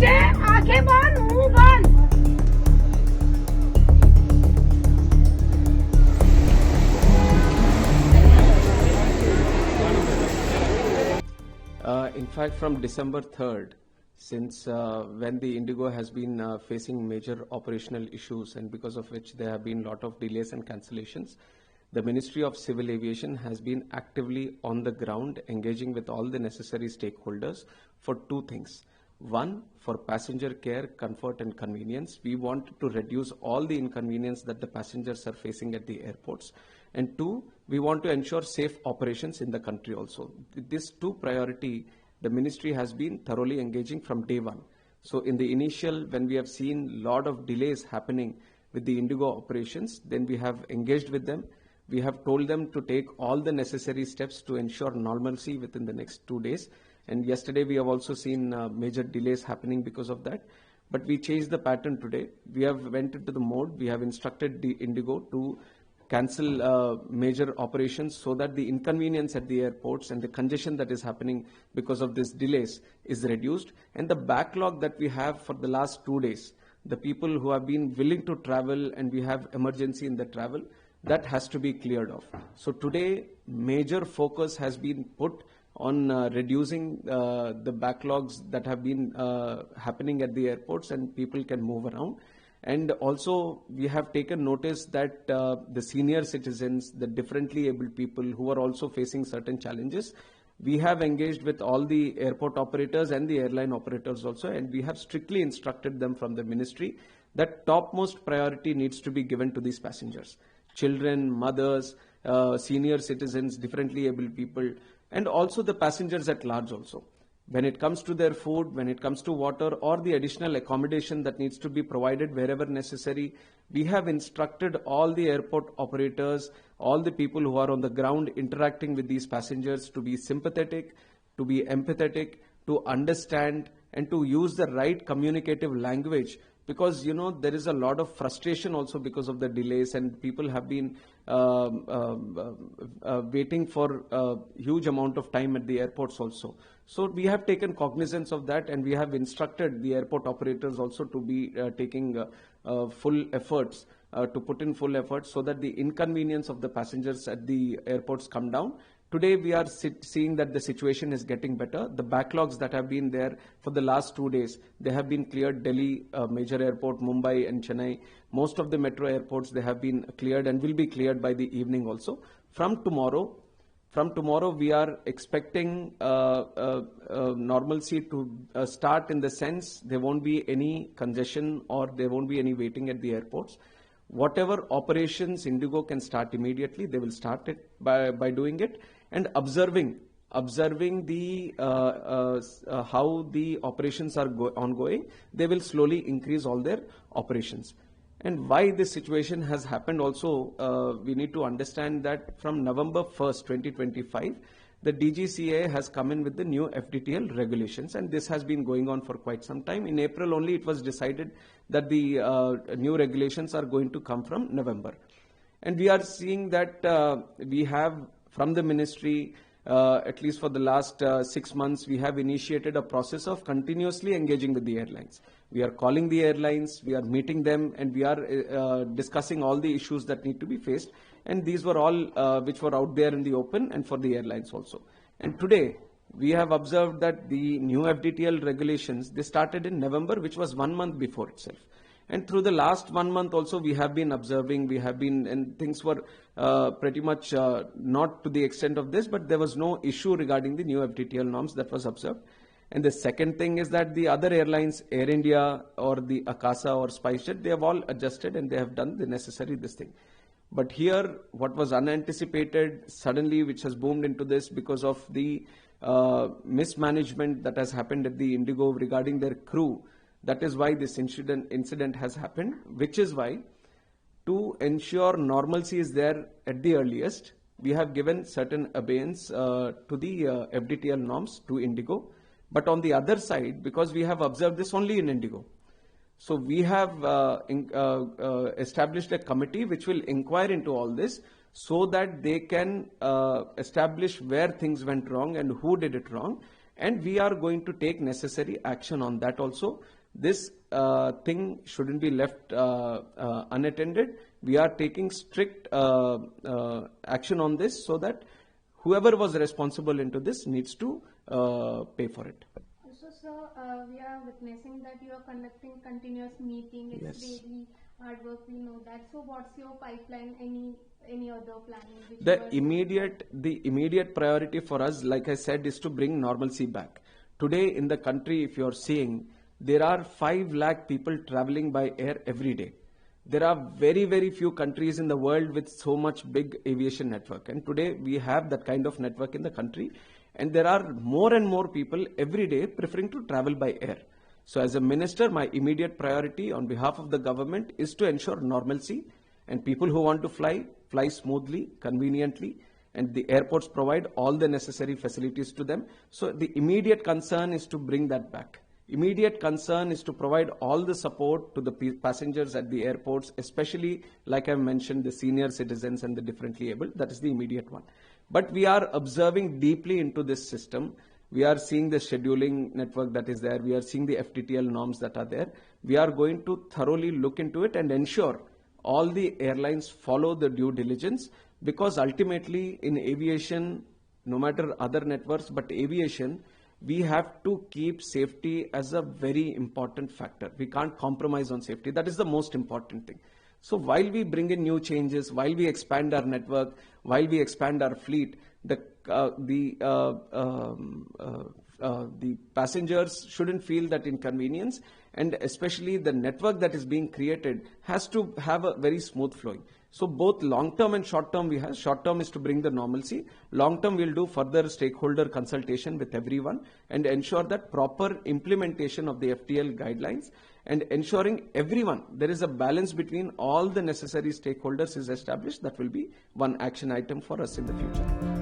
बच्चे आंखें बंद मुंह बंद। In fact, from December 3rd, since when the IndiGo has been facing major operational issues and because of which there have been a lot of delays and cancellations, the Ministry of Civil Aviation has been actively on the ground engaging with all the necessary stakeholders for two things. One, for passenger care, comfort and convenience. We want to reduce all the inconvenience that the passengers are facing at the airports. And two, we want to ensure safe operations in the country also. This two priority, the ministry has been thoroughly engaging from day one. So in the initial, when we have seen a lot of delays happening with the IndiGo operations, then we have engaged with them. We have told them to take all the necessary steps to ensure normalcy within the next 2 days. And yesterday we have also seen major delays happening because of that. But we changed the pattern today. We have went into the mode. We have instructed the IndiGo to cancel major operations so that the inconvenience at the airports and the congestion that is happening because of these delays is reduced. And the backlog that we have for the last 2 days, the people who have been willing to travel and we have emergency in the travel, that has to be cleared off. So today, major focus has been put on reducing the backlogs that have been happening at the airports and people can move around. And also, we have taken notice that the senior citizens, the differently abled people who are also facing certain challenges, we have engaged with all the airport operators and the airline operators also, and we have strictly instructed them from the ministry that topmost priority needs to be given to these passengers. Children, mothers, senior citizens, differently abled people, and also the passengers at large also. When it comes to their food, when it comes to water or the additional accommodation that needs to be provided wherever necessary, we have instructed all the airport operators, all the people who are on the ground interacting with these passengers to be sympathetic, to be empathetic, to understand and to use the right communicative language. Because, you know, there is a lot of frustration also because of the delays and people have been waiting for a huge amount of time at the airports also. So we have taken cognizance of that and we have instructed the airport operators also to be taking full efforts, to put in full efforts so that the inconvenience of the passengers at the airports come down. Today we are seeing that the situation is getting better. The backlogs that have been there for the last 2 days, they have been cleared. Delhi, major airport, Mumbai and Chennai, most of the metro airports, they have been cleared and will be cleared by the evening also. From tomorrow we are expecting normalcy to start, in the sense there won't be any congestion or there won't be any waiting at the airports. Whatever operations IndiGo can start immediately, they will start it by doing it. And observing the how the operations are ongoing, they will slowly increase all their operations. And why this situation has happened also, we need to understand that from November 1st, 2025, the DGCA has come in with the new FDTL regulations, and this has been going on for quite some time. In April only it was decided that the new regulations are going to come from November. And we are seeing that we have, from the ministry, at least for the last 6 months, we have initiated a process of continuously engaging with the airlines. We are calling the airlines, we are meeting them, and we are discussing all the issues that need to be faced. And these were all which were out there in the open and for the airlines also. And today, we have observed that the new FDTL regulations, they started in November, which was 1 month before itself. And through the last 1 month also, we have been observing, and things were pretty much not to the extent of this, but there was no issue regarding the new FDTL norms that was observed. And the second thing is that the other airlines, Air India or the Akasa or SpiceJet, they have all adjusted and they have done the necessary this thing. But here, what was unanticipated suddenly, which has boomed into this because of the mismanagement that has happened at the IndiGo regarding their crew. That is why this incident has happened, which is why, to ensure normalcy is there at the earliest, we have given certain abeyance to the FDTL norms to IndiGo. But on the other side, because we have observed this only in IndiGo, so we have established a committee which will inquire into all this so that they can establish where things went wrong and who did it wrong. and we are going to take necessary action on that also. This thing shouldn't be left unattended. We are taking strict action on this so that whoever was responsible into this needs to pay for it. So, sir, we are witnessing that you are conducting continuous meeting. It's daily hard work. We know that. So, what's your pipeline? Any other planning? The immediate priority for us, like I said, is to bring normalcy back. Today in the country, if you are seeing, there are 5 lakh people traveling by air every day. There are very, very few countries in the world with so much big aviation network. And today we have that kind of network in the country. And there are more and more people every day preferring to travel by air. So as a minister, my immediate priority on behalf of the government is to ensure normalcy, and people who want to fly smoothly, conveniently, and the airports provide all the necessary facilities to them. So the immediate concern is to bring that back. Immediate concern is to provide all the support to the passengers at the airports, especially, like I mentioned, the senior citizens and the differently abled. That is the immediate one. But we are observing deeply into this system. We are seeing the scheduling network that is there. We are seeing the FTTL norms that are there. We are going to thoroughly look into it and ensure all the airlines follow the due diligence, because ultimately in aviation, no matter other networks, but aviation, we have to keep safety as a very important factor. We can't compromise on safety. That is the most important thing. So while we bring in new changes, while we expand our network, while we expand our fleet, the passengers shouldn't feel that inconvenience, and especially the network that is being created has to have a very smooth flowing. So both long-term and short-term we have. Short-term is to bring the normalcy. Long-term we'll do further stakeholder consultation with everyone and ensure that proper implementation of the FTL guidelines, and ensuring everyone, there is a balance between all the necessary stakeholders is established. That will be one action item for us in the future.